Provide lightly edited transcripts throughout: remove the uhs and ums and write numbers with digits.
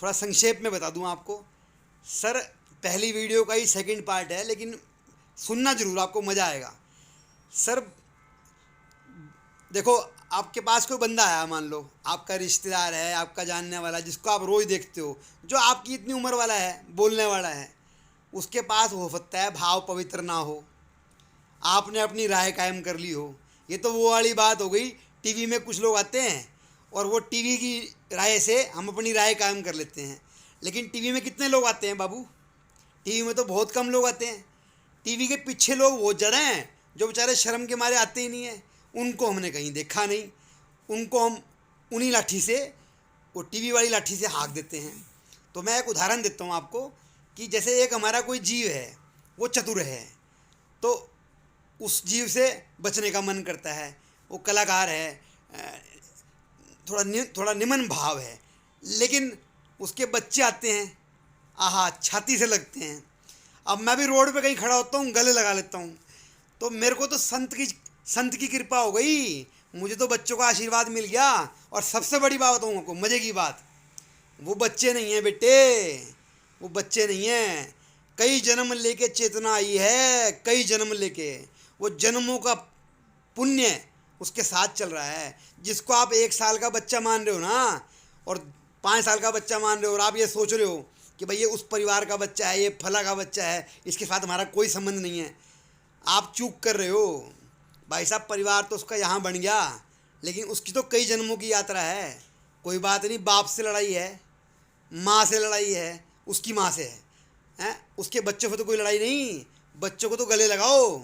थोड़ा संक्षेप में बता दूं आपको सर। पहली वीडियो का ही सेकंड पार्ट है, लेकिन सुनना ज़रूर, आपको मज़ा आएगा सर। देखो, आपके पास कोई बंदा आया, मान लो आपका रिश्तेदार है, आपका जानने वाला, जिसको आप रोज़ देखते हो, जो आपकी इतनी उम्र वाला है, बोलने वाला है। उसके पास हो सकता है भाव पवित्र ना हो, आपने अपनी राय कायम कर ली हो। ये तो वो वाली बात हो गई, टीवी में कुछ लोग आते हैं और वो टीवी की राय से हम अपनी राय कायम कर लेते हैं। लेकिन टीवी में कितने लोग आते हैं बाबू? टीवी में तो बहुत कम लोग आते हैं। टीवी के पीछे लोग बहुत ज़्यादा हैं, जो बेचारे शर्म के मारे आते ही नहीं हैं। उनको हमने कहीं देखा नहीं, उनको हम उन्हीं लाठी से, वो टीवी वाली लाठी से हाँक देते हैं। तो मैं एक उदाहरण देता हूँ आपको कि जैसे एक हमारा कोई जीव है, वो चतुर है, तो उस जीव से बचने का मन करता है। वो कलाकार है, थोड़ा निम्न भाव है, लेकिन उसके बच्चे आते हैं, आहा, छाती से लगते हैं। अब मैं भी रोड पे कहीं खड़ा होता हूँ, गले लगा लेता हूँ, तो मेरे को तो संत की कृपा हो गई, मुझे तो बच्चों का आशीर्वाद मिल गया। और सबसे बड़ी बात बताऊँ आपको, मज़े की बात, वो बच्चे नहीं हैं बेटे, वो बच्चे नहीं हैं। कई जन्म लेके चेतना आई है, कई जन्म लेके, वो जन्मों का पुण्य उसके साथ चल रहा है। जिसको आप 1 साल का बच्चा मान रहे हो ना, और 5 साल का बच्चा मान रहे हो, और आप ये सोच रहे हो कि भाई ये उस परिवार का बच्चा है, ये फला का बच्चा है, इसके साथ हमारा कोई संबंध नहीं है, आप चूक कर रहे हो भाई साहब। परिवार तो उसका यहाँ बन गया, लेकिन उसकी तो कई जन्मों की यात्रा है। कोई बात नहीं, बाप से लड़ाई है, माँ से लड़ाई है, उसकी माँ से है, उसके बच्चों से तो कोई लड़ाई नहीं, बच्चों को तो गले लगाओ।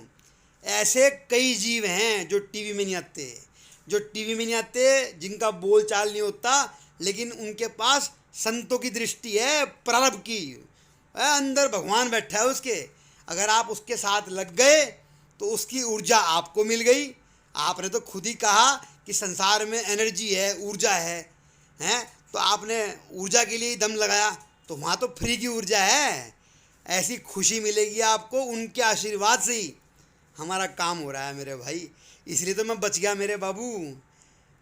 ऐसे कई जीव हैं जो टीवी में नहीं आते, जो टीवी में नहीं आते, जिनका बोल चाल नहीं होता, लेकिन उनके पास संतों की दृष्टि है, प्रारब्ध की। अंदर भगवान बैठा है उसके। अगर आप उसके साथ लग गए तो उसकी ऊर्जा आपको मिल गई। आपने तो खुद ही कहा कि संसार में एनर्जी है, ऊर्जा है, हैं? तो आपने ऊर्जा के लिए दम लगाया, तो वहाँ तो फ्री की ऊर्जा है। ऐसी खुशी मिलेगी आपको, उनके आशीर्वाद से ही हमारा काम हो रहा है मेरे भाई। इसलिए तो मैं बच गया मेरे बाबू,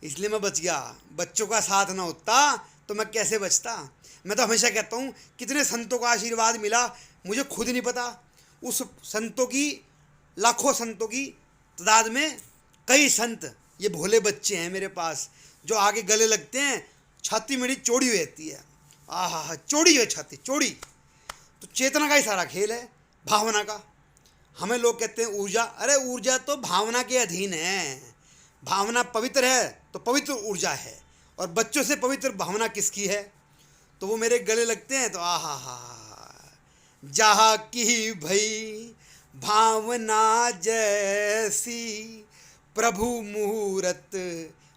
इसलिए मैं बच गया। बच्चों का साथ ना होता तो मैं कैसे बचता। मैं तो हमेशा कहता हूँ, कितने संतों का आशीर्वाद मिला मुझे खुद नहीं पता। उस संतों की, लाखों संतों की तादाद में कई संत ये भोले बच्चे हैं मेरे पास, जो आगे गले लगते हैं। छाती मेरी चौड़ी हो जाती है, आहा, चौड़ी है छाती, चौड़ी। तो चेतना का ही सारा खेल है, भावना का। हमें लोग कहते हैं ऊर्जा, अरे ऊर्जा तो भावना के अधीन है। भावना पवित्र है तो पवित्र ऊर्जा है, और बच्चों से पवित्र भावना किसकी है? तो वो मेरे गले लगते हैं, तो आहा हा, जहाँ की भई भावना जैसी, प्रभु मुहूर्त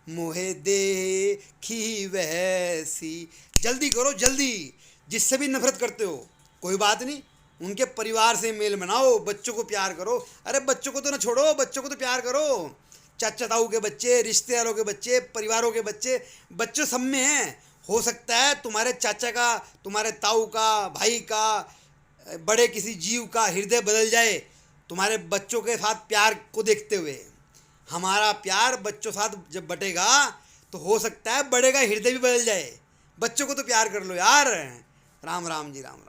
मोहे देखी वैसी। जल्दी करो जल्दी, जिससे भी नफरत करते हो कोई बात नहीं, उनके परिवार से मेल बनाओ, बच्चों को प्यार करो। अरे बच्चों को तो ना छोड़ो, बच्चों को तो प्यार करो। चाचा ताऊ के बच्चे, रिश्तेदारों के बच्चे, परिवारों के बच्चे, बच्चों सब में हैं। हो सकता है तुम्हारे चाचा का, तुम्हारे ताऊ का, भाई का, बड़े किसी जीव का हृदय बदल जाए तुम्हारे बच्चों के साथ प्यार को देखते हुए। हमारा प्यार बच्चों साथ जब बटेगा तो हो सकता है बड़े का हृदय भी बदल जाए। बच्चों को तो प्यार कर लो यार। राम राम जी, राम राम।